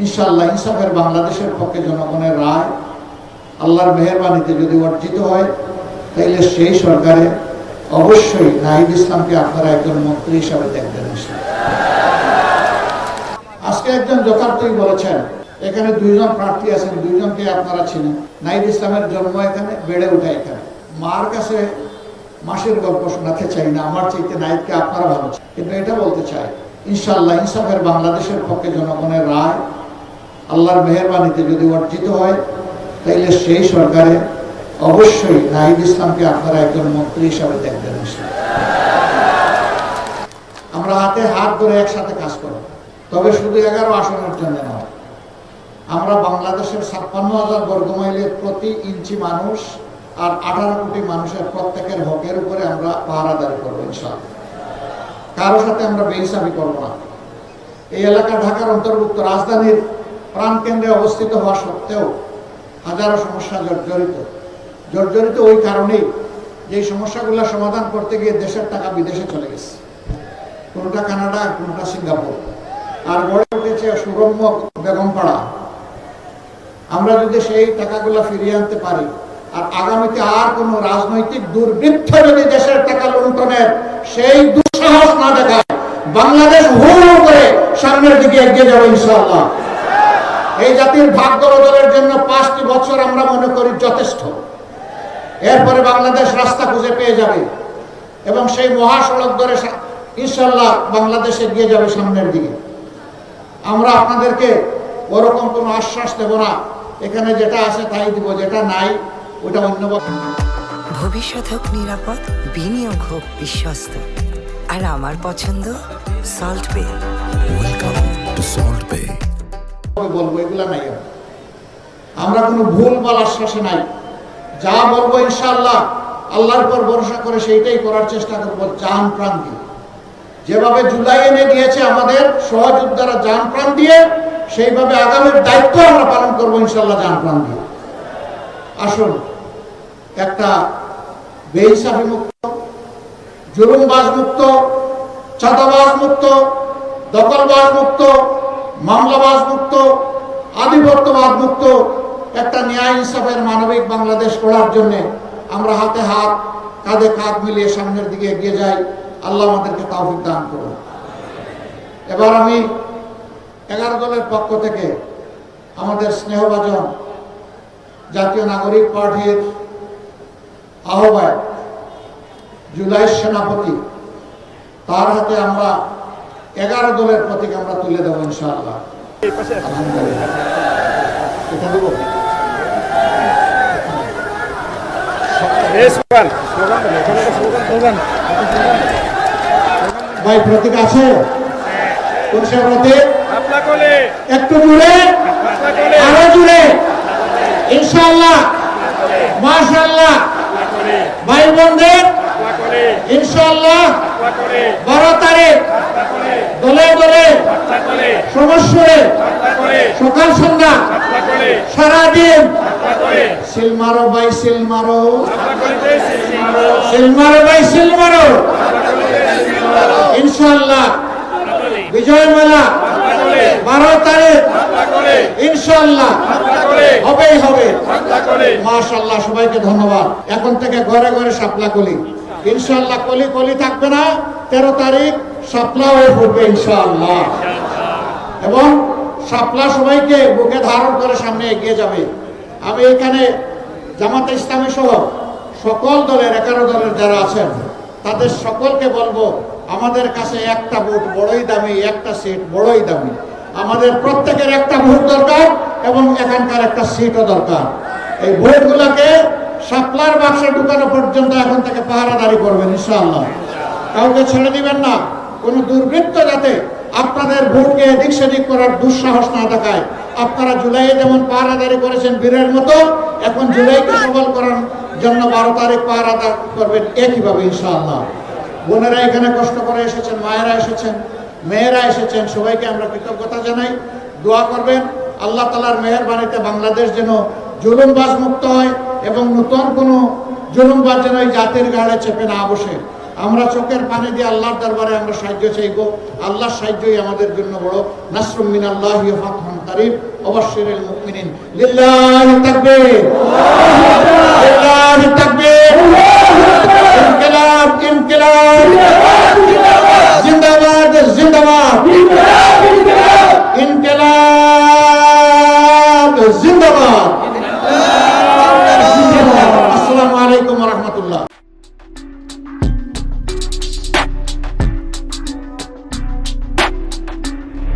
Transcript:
ইনশাআল্লাহ ইনসাফের বাংলাদেশের পক্ষে জনগণের রায় আল্লাহর মেহেরবানিতে যদি অর্জিত হয়, তাইলে সেই সরকারে অবশ্যই নাহিদ ইসলামকে আপনারা একজন মন্ত্রী হিসাবে দেখবেন। আজকে একজন যথার্থই বলেছেন, এখানে দুইজন প্রার্থী আছেন, দুইজনকে আপনারা চিনেন। নাহিদ ইসলামের জন্ম এখানে, বেড়ে ওঠা এখানে। মার কাছে মাসের গল্প শোনাতে চাই না, আমার চাইতে নাহিদকে আপনারা ভালো চান, কিন্তু এটা বলতে চাই ইনশাআল্লাহ ইনসাফের বাংলাদেশের পক্ষে জনগণের রায় আল্লাহর মেহেরবানিতে যদি অর্জিত হয়, তাইলে সেই সরকারে অবশ্যই নাহিদ ইসলামকে আপনারা একজন মন্ত্রী হিসাবে দেখবেন। আমরা হাতে হাত ধরে একসাথে কাজ করব, তবে শুধু 11 আসনের জন্য নয়। আমরা বাংলাদেশের 56,000 বর্গমাইলের প্রতি ইঞ্চি মানুষ আর 18 কোটি মানুষের প্রত্যেকের হকের উপরে আমরা পাহারাদারি করবো ইনশাআল্লাহ। কারোর সাথে আমরা বেহিসাবি করবো না। এই এলাকা ঢাকার অন্তর্ভুক্ত, রাজধানীর প্রাণকেন্দ্রে অবস্থিত হওয়া সত্ত্বেও হাজারো সমস্যা জর্জরিত ওই কারণেই যে সমস্যাগুলো সমাধান করতে গিয়ে দেশের টাকা বিদেশে চলে গেছে, কোনটা কানাডা, কোনটা সিঙ্গাপুর, আর গড়ে উঠেছে সুরম্য বেগমপাড়া। আমরা যদি সেই টাকাগুলো ফিরিয়ে আনতে পারি, আর আগামীতে আর কোন রাজনৈতিক দুর্বৃত্ত যদি দেশের টাকা লুণ্ঠনের সেই দুঃসাহস না দেখায়, বাংলাদেশ হুড় করে সামনের দিকে এগিয়ে যাবে ইনশাআল্লাহ। এই জাতির ভাগ্য বদলের জন্য 5টি বছর আমরা মনে করি যথেষ্ট। এরপরে বাংলাদেশ রাস্তা খুঁজে পেয়ে যাবে এবং সেই মহাসড়ক ধরে ইনশাআল্লাহ বাংলাদেশ এগিয়ে যাবে সামনের দিকে। আমরা আপনাদেরকে ওরকম কোনো আশ্বাস দেব না, এখানে যেটা আছে তাই দিব, যেটা নাই ওটা অন্য। ভবিষ্যৎ হোক নিরাপদ, বিনিয়োগ হোক বিশ্বস্ত, আর আমার পছন্দ সল্ট বে। ওয়েলকাম টু সল্ট বে। বলবো এগুলা নাই, আমরা কোনো ভুল বল আশ্বাসে নাই। যা বলবো ইনশাআল্লাহ আল্লাহর উপর ভরসা করে সেইটাই করার চেষ্টা করবো, জান প্রাণ দিয়ে। যেভাবে জুলাই এনে দিয়েছে আমাদের সহযোদ্ধারা জান প্রাণ দিয়ে, সেইভাবে আগামীর দায়িত্ব আমরা পালন করবো ইনশাআল্লাহ জান প্রাণ দিয়ে। আসুন, একটা বেহিসাবি মুক্ত, জুলুমবাজ মুক্ত, চাঁদাবাজ মুক্ত, দখলবাজ মুক্ত, মামলাবাজ মুক্ত, আধিপত্যবাদ মুক্ত একটা ন্যায় ইনসাফের মানবিক বাংলাদেশ গড়ার জন্য আমরা হাতে হাত, কাঁধে কাঁধ মিলিয়ে সামনের দিকে এগিয়ে যাই। আল্লাহ আমাদেরকে তৌফিক দান করুন। এবার আমি 11 দলের পক্ষ থেকে আমাদের স্নেহভাজন জাতীয় নাগরিক পার্টির আহ্বায়ক, জুলাইয়ের সেনাপতি, তার হাতে আমরা 11 দলের প্রতীক আমরা তুলে দেবো ইনশাআল্লাহ। এটা দেবো ভাই, প্রতীক আছে? কোন সে প্রতীক? একটু জুড়ে, আরো জুড়ে ইনশাআল্লাহ, মাশাআল্লাহ। ভাই বোনদের ইনশাআল্লাহ 12 তারিখ দলে দলে সমস্যরে সকাল সন্ধ্যা সারাদিন সিল মারো ভাই, সিল মারো, সিল মারো ভাই, সিল মারো ইনশাআল্লাহ। বিজয় মেলা 12 তারিখ ইনশাআল্লাহ হবেই হবে। মাশাআল্লাহ, সবাইকে ধন্যবাদ। এখন থেকে ঘরে ঘরে শাপলা কলি ইনশাআল্লাহ, কলি কলি থাকবে না। 13 তারিখ শাপলা হয়ে পড়বে ইনশাআল্লাহ, এবং শাপলা সবাইকে বুকে ধারণ করে সামনে এগিয়ে যাবে। আমি এখানে জামাতে ইসলামী সহ সকল দলের 11 দলের যারা আছেন তাদের সকলকে বলবো, আমাদের কাছে একটা ভোট বড়ই দামি, একটা সিট বড়ই দামি। আমাদের প্রত্যেকের একটা ভোট দরকার এবং এখানকার একটা সিটও দরকার। এই ভোটগুলোকে শাপলার বাক্সে ঢুকানো পর্যন্ত এখন থেকে পাহারাদারি করবেন ইনশাআল্লাহ। কাউকে ছেড়ে দিবেন না। কোনো দুর্বৃত্ত যাতে আপনাদের ভোটকে এদিক সেদিক করার দুঃসাহস না দেখায়। আপনারা জুলাইয়ে যেমন পাহারাদারি করেছেন বীরের মতো, এখন জুলাইকে সফল করার জন্য 12 তারিখ পাহারাদারি করবেন একইভাবে ইনশাআল্লাহ। বোনেরা এখানে কষ্ট করে এসেছেন, মায়েরা এসেছেন, মেয়েরা এসেছেন, সবাইকে আমরা কৃতজ্ঞতা জানাই। দোয়া করবেন আল্লাহ তাআলার মেহেরবানিতে বাংলাদেশ যেন জুলুমবাজ মুক্ত হয় এবং নতুন কোনো জুলুমবাজ যেন এই জাতির ঘাড়ে চেপে না বসে। আমরা চোখের পানি দিয়ে আল্লাহর দরবারে আমরা সাহায্য চাইবো। আল্লাহর সাহায্যই আমাদের জন্য বড়। নাসরুম মিনাল্লাহি ওয়া ফাতহুন কারীব ওয়াবাশশিরিল মুমিনিন। লিল্লাহি তাকবীর, লিল্লাহি তাকবীর, ইনকিলাব ইনকিলাব, জিন্দাবাদ জিন্দাবাদ, ইনকিলাব জিন্দাবাদ। আসসালামু আলাইকুম ওয়া রাহমাতুল্লাহ।